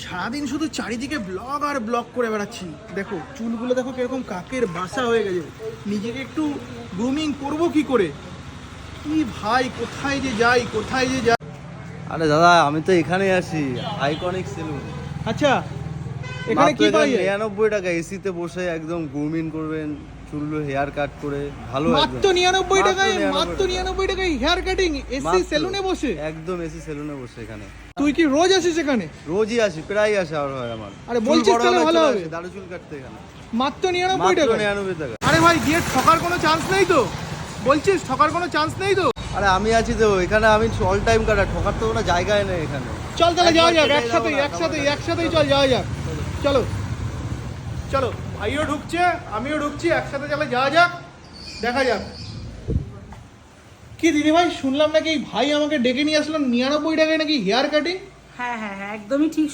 সারাদিন শুধু চারিদিকে ব্লগ আর ব্লগ করে বেড়াচ্ছি। দেখো চুলগুলো দেখো কিরকম কাকের বাসা হয়ে গেছে। নিজেকে একটু গ্রুমিং করব কি করে? কি ভাই, কোথায় যে যাই কোথায় যে যাই। আরে দাদা, আমি তো এখানেই আসি, আইকনিক সেলুন। আচ্ছা, এখানে কি পাই? 99 টাকা এসিতে বসে একদম গ্রুমিং করবেন, চুলগুলো হেয়ার কাট করে ভালো। মাত্র 99 টাকায়, মাত্র 99 টাকায় হেয়ার কাটিং এসি সেলুনে বসে? একদম এসি সেলুনে বসে এখানে। তুই কি রোজ আসিস এখানে? রোজই আসি, প্রায় আসা আর হয় আমার। আরে বলছিস তাহলে ভালো হবে। দাড়ি চুল কাটতে এখানে মাত্র 99 টাকা? 99 টাকা। আরে ভাই, গিয়ে ঠকার কোনো চান্স নেই তো? বলছিস ঠকার কোনো চান্স নেই তো? আরে আমি আছি তো এখানে, আমি অল টাইম কাটা, ঠকার তো কোনো জায়গায় নেই এখানে। চল তাহলে যাওয়া যাক, একসাথেই চল যাওয়া যাক। চলো চলো, ভাইও ঢুকছে আমিও ঢুকছি, একসাথে চলে যাওয়া যাক, দেখা যাক। কি দিদি ভাই, শুনলাম নাকি এই ভাই আমাকে ডেকে নিয়ে আসলো 99 টাকায় নাকি হেয়ার কাটিং? হ্যাঁ হ্যাঁ হ্যাঁ, একদমই ঠিক